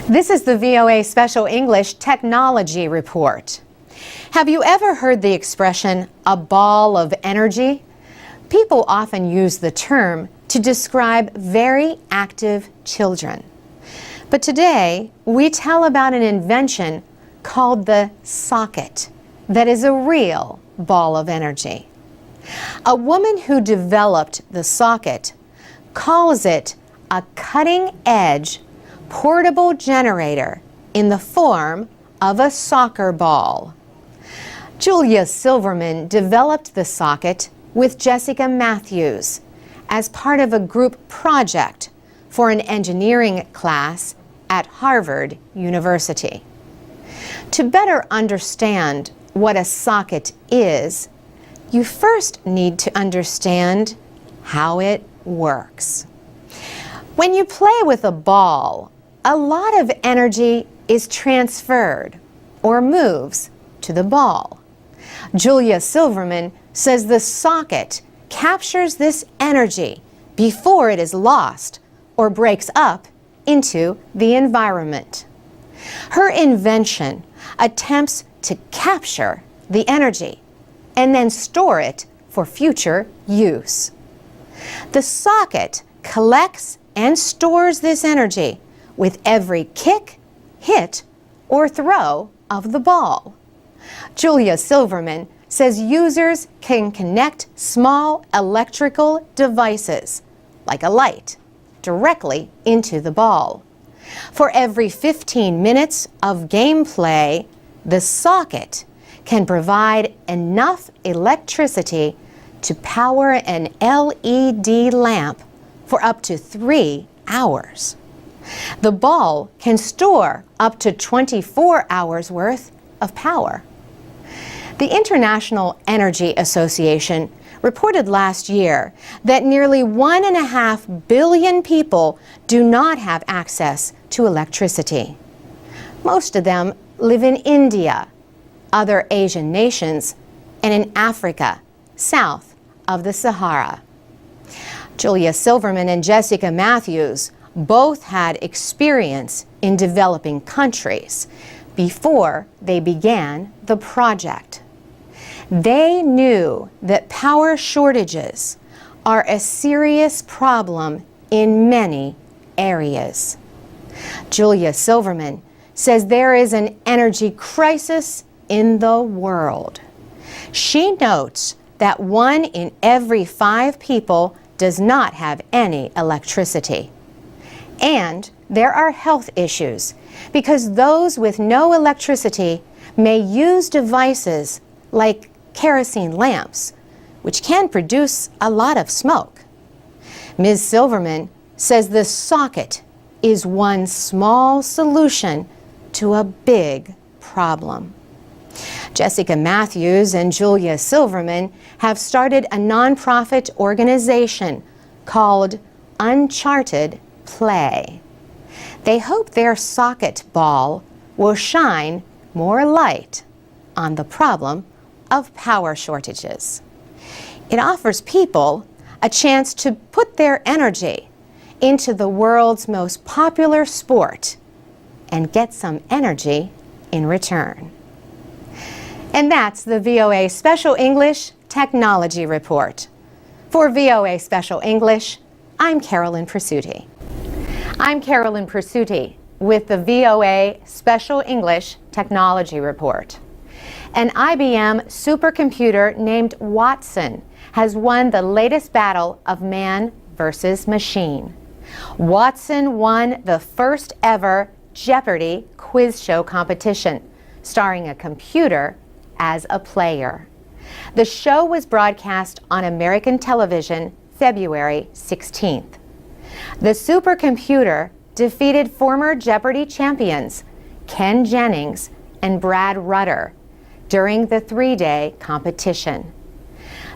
This is the VOA Special English Technology Report. Have you ever heard the expression, a ball of energy? People often use the term to describe very active children. But today, we tell about an invention called the socket that is a real ball of energy. A woman who developed the socket calls it a cutting-edge portable generator in the form of a soccer ball. Julia Silverman developed the socket with Jessica Matthews as part of a group project for an engineering class at Harvard University. To better understand what a socket is, you first need to understand how it works. When you play with a ball, a lot of energy is transferred or moves to the ball. Julia Silverman says the socket captures this energy before it is lost or breaks up into the environment. Her invention attempts to capture the energy and then store it for future use. The socket collects and stores this energy with every kick, hit, or throw of the ball. Julia Silverman says users can connect small electrical devices, like a light, directly into the ball. For every 15 minutes of gameplay, the socket can provide enough electricity to power an LED lamp for up to 3 hours. The ball can store up to 24 hours worth of power. The International Energy Association reported last year that nearly 1.5 billion people do not have access to electricity. Most of them live in India, other Asian nations, and in Africa, south of the Sahara. Julia Silverman and Jessica Matthews both had experience in developing countries before they began the project. They knew that power shortages are a serious problem in many areas. Julia Silverman says there is an energy crisis in the world. She notes that 1 in every 5 people does not have any electricity. And there are health issues because those with no electricity may use devices like kerosene lamps, which can produce a lot of smoke. Ms. Silverman says the socket is one small solution to a big problem. Jessica Matthews and Julia Silverman have started a nonprofit organization called Uncharted Play. They hope their socket ball will shine more light on the problem of power shortages. It offers people a chance to put their energy into the world's most popular sport and get some energy in return. And that's the VOA Special English Technology Report. For VOA Special English, I'm Carolyn Presutti. I'm Carolyn Presutti with the VOA Special English Technology Report. An IBM supercomputer named Watson has won the latest battle of man versus machine. Watson won the first ever Jeopardy quiz show competition, starring a computer as a player. The show was broadcast on American television February 16th. The supercomputer defeated former Jeopardy champions Ken Jennings and Brad Rutter during the 3-day competition.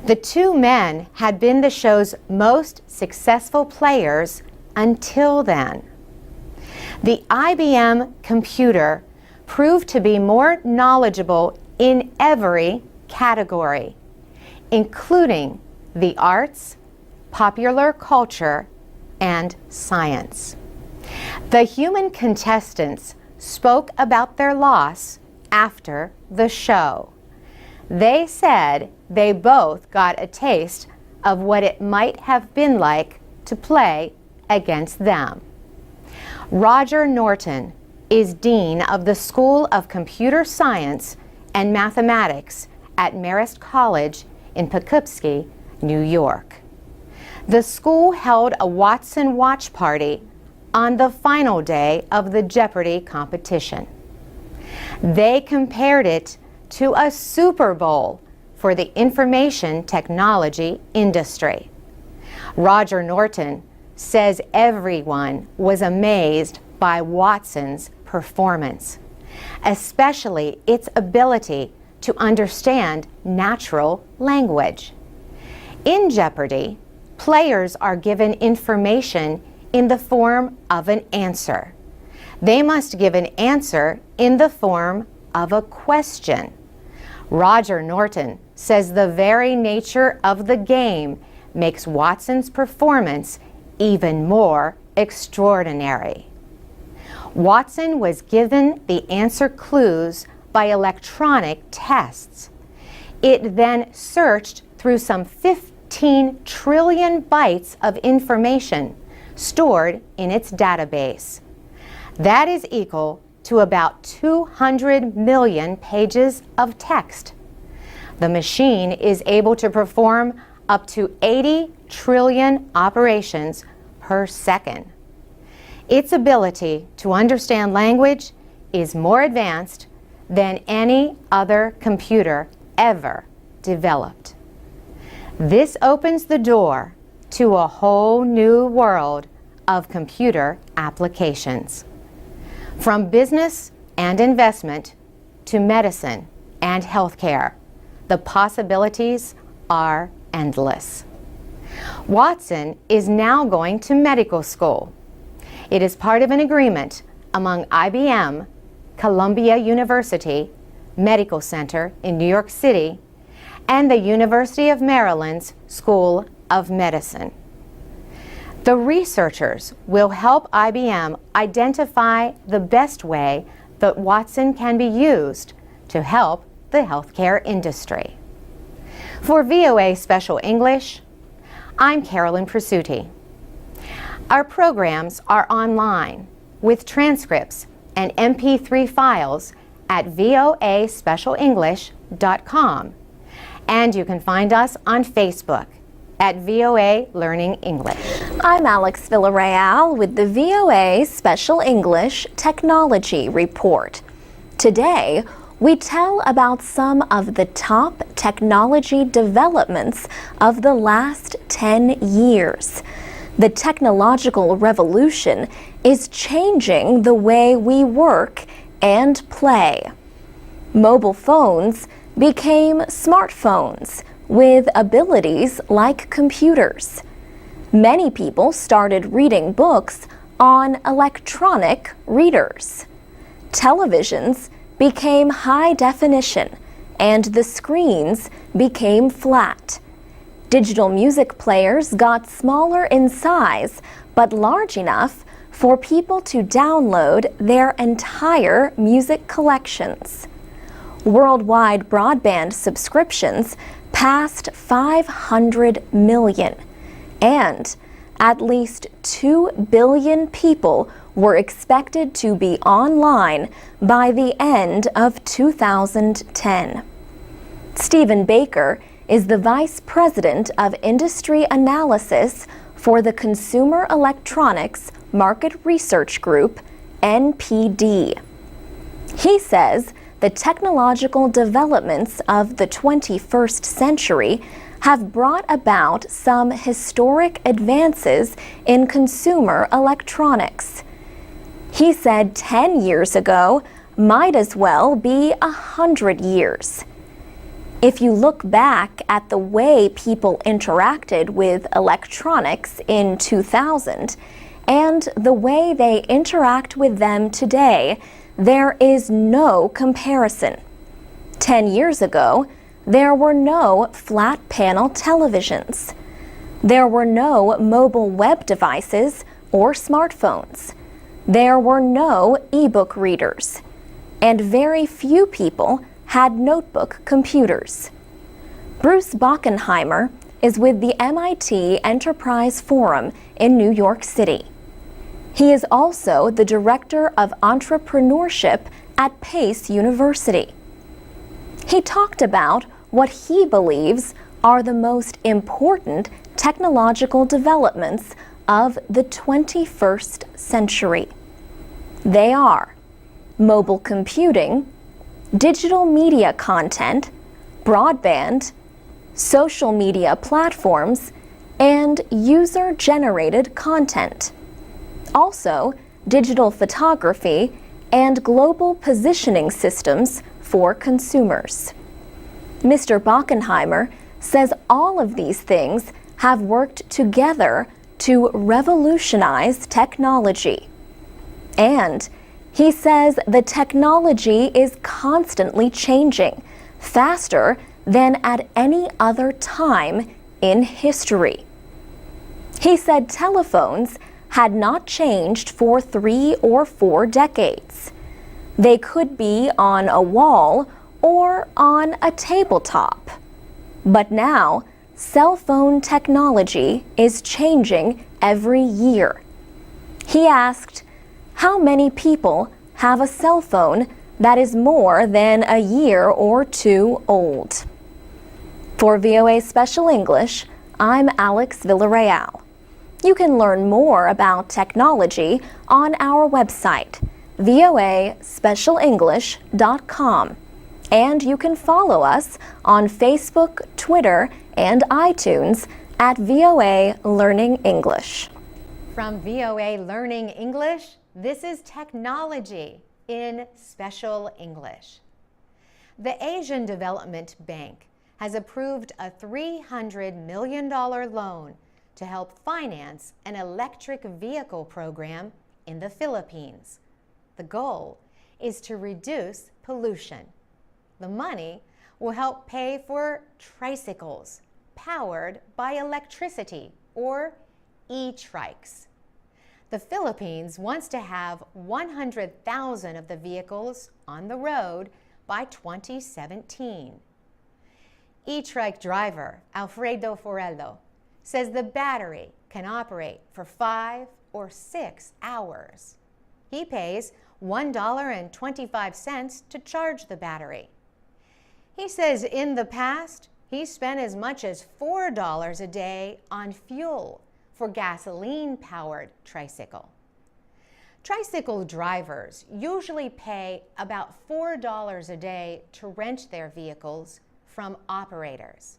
The 2 men had been the show's most successful players until then. The IBM computer proved to be more knowledgeable in every category, including the arts, popular culture, and science. The human contestants spoke about their loss after the show. They said they both got a taste of what it might have been like to play against them. Roger Norton is Dean of the School of Computer Science and Mathematics at Marist College in Poughkeepsie, New York. The school held a Watson watch party on the final day of the Jeopardy competition. They compared it to a Super Bowl for the information technology industry. Roger Norton says everyone was amazed by Watson's performance, especially its ability to understand natural language. In Jeopardy, players are given information in the form of an answer. They must give an answer in the form of a question. Roger Norton says the very nature of the game makes Watson's performance even more extraordinary. Watson was given the answer clues by electronic tests. It then searched through some 15 trillion bytes of information stored in its database. That is equal to about 200 million pages of text. The machine is able to perform up to 80 trillion operations per second. Its ability to understand language is more advanced than any other computer ever developed. This opens the door to a whole new world of computer applications. From business and investment to medicine and healthcare, the possibilities are endless. Watson is now going to medical school. It is part of an agreement among IBM, Columbia University Medical Center in New York City, and the University of Maryland's School of Medicine. The researchers will help IBM identify the best way that Watson can be used to help the healthcare industry. For VOA Special English, I'm Carolyn Presutti. Our programs are online with transcripts and MP3 files at voaspecialenglish.com, and you can find us on Facebook at VOA Learning English. I'm Alex Villarreal with the VOA Special English Technology Report. Today, we tell about some of the top technology developments of the last 10 years. The technological revolution is changing the way we work and play. Mobile phones became smartphones with abilities like computers. Many people started reading books on electronic readers. Televisions became high definition, and the screens became flat. Digital music players got smaller in size, but large enough for people to download their entire music collections. Worldwide broadband subscriptions passed 500 million, and at least 2 billion people were expected to be online by the end of 2010. Stephen Baker is the Vice President of Industry Analysis for the Consumer Electronics Market Research Group, NPD. He says the technological developments of the 21st century have brought about some historic advances in consumer electronics. He said 10 years ago might as well be 100 years. If you look back at the way people interacted with electronics in 2000 and the way they interact with them today, there is no comparison. 10 years ago, there were no flat panel televisions. There were no mobile web devices or smartphones. There were no e-book readers, and very few people had notebook computers. Bruce Bockenheimer is with the MIT Enterprise Forum in New York City. He is also the Director of Entrepreneurship at Pace University. He talked about what he believes are the most important technological developments of the 21st century. They are mobile computing, digital media content, broadband, social media platforms, and user-generated content. Also, digital photography and global positioning systems for consumers. Mr. Bockenheimer says all of these things have worked together to revolutionize technology. And he says the technology is constantly changing, faster than at any other time in history. He said telephones had not changed for 3 or 4 decades. They could be on a wall or on a tabletop. But now, cell phone technology is changing every year. He asked, how many people have a cell phone that is more than a year or 2 old? For VOA Special English, I'm Alex Villarreal. You can learn more about technology on our website, voaspecialenglish.com. And you can follow us on Facebook, Twitter, and iTunes at VOA Learning English. From VOA Learning English, this is Technology in Special English. The Asian Development Bank has approved a $300 million loan to help finance an electric vehicle program in the Philippines. The goal is to reduce pollution. The money will help pay for tricycles powered by electricity, or e-trikes. The Philippines wants to have 100,000 of the vehicles on the road by 2017. E-trike driver Alfredo Forello says the battery can operate for 5 or 6 hours. He pays $1.25 to charge the battery. He says in the past, he spent as much as $4 a day on fuel for gasoline-powered tricycle. Tricycle drivers usually pay about $4 a day to rent their vehicles from operators.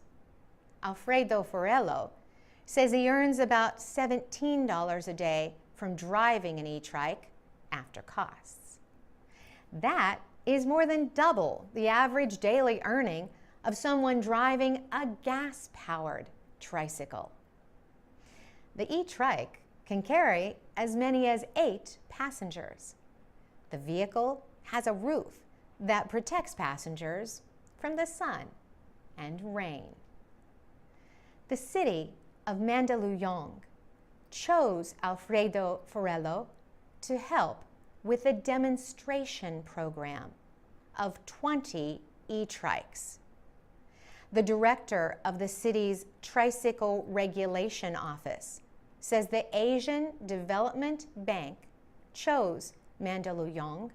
Alfredo Forello says he earns about $17 a day from driving an e-trike after costs. That is more than double the average daily earning of someone driving a gas-powered tricycle. The e-trike can carry as many as 8 passengers. The vehicle has a roof that protects passengers from the sun and rain. The city of Mandaluyong chose Alfredo Forello to help with a demonstration program of 20 e-trikes. The director of the city's Tricycle Regulation Office says the Asian Development Bank chose Mandaluyong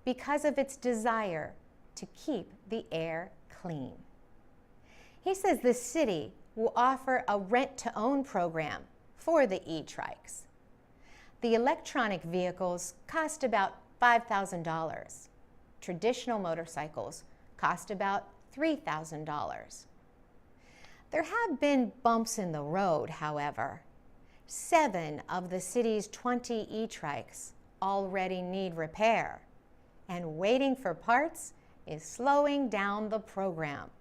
because of its desire to keep the air clean. He says the city will offer a rent-to-own program for the e-trikes. The electronic vehicles cost about $5,000. Traditional motorcycles cost about $3,000. There have been bumps in the road, however. 7 of the city's 20 e-trikes already need repair, and waiting for parts is slowing down the program.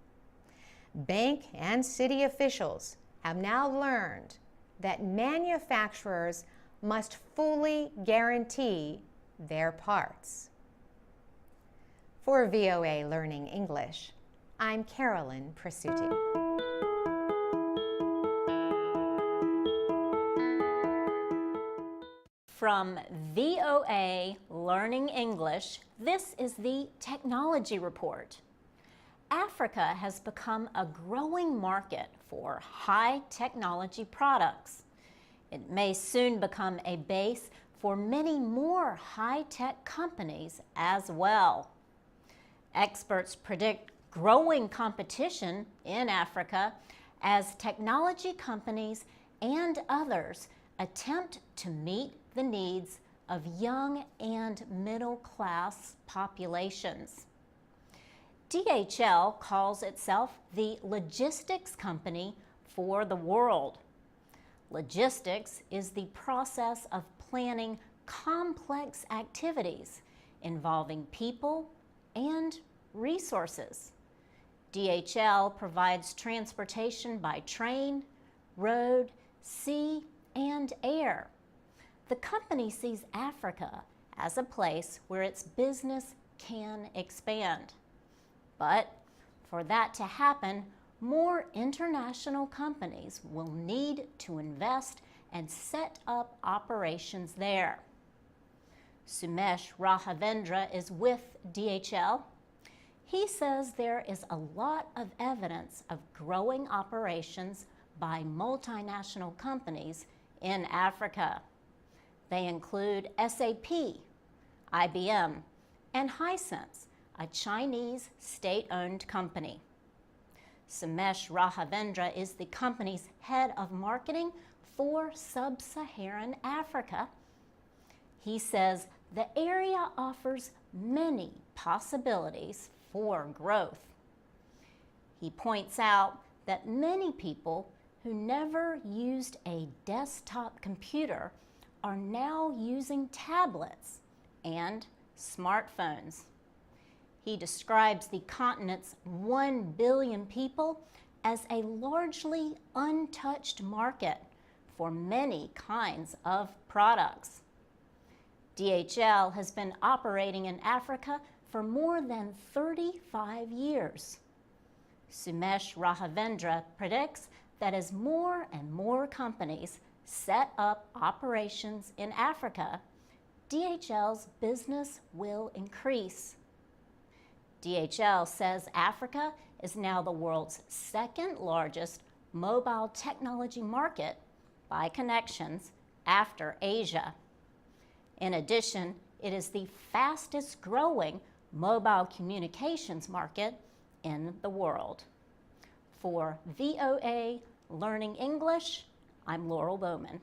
Bank and city officials have now learned that manufacturers must fully guarantee their parts. For VOA Learning English, I'm Carolyn Presutti. From VOA Learning English, this is the Technology Report. Africa has become a growing market for high technology products. It may soon become a base for many more high-tech companies as well. Experts predict growing competition in Africa as technology companies and others attempt to meet the needs of young and middle-class populations. DHL calls itself the logistics company for the world. Logistics is the process of planning complex activities involving people and resources. DHL provides transportation by train, road, sea, and air. The company sees Africa as a place where its business can expand. But for that to happen, more international companies will need to invest and set up operations there. Sumesh Rahavendra is with DHL. He says there is a lot of evidence of growing operations by multinational companies in Africa. They include SAP, IBM, and Hisense, a Chinese state-owned company. Sumesh Rahavendra is the company's head of marketing for sub-Saharan Africa. He says the area offers many possibilities for growth. He points out that many people who never used a desktop computer are now using tablets and smartphones. He describes the continent's 1 billion people as a largely untouched market for many kinds of products. DHL has been operating in Africa for more than 35 years. Sumesh Rahavendra predicts that as more and more companies set up operations in Africa, DHL's business will increase. DHL says Africa is now the world's second largest mobile technology market by connections after Asia. In addition, it is the fastest growing mobile communications market in the world. For VOA Learning English, I'm Laurel Bowman.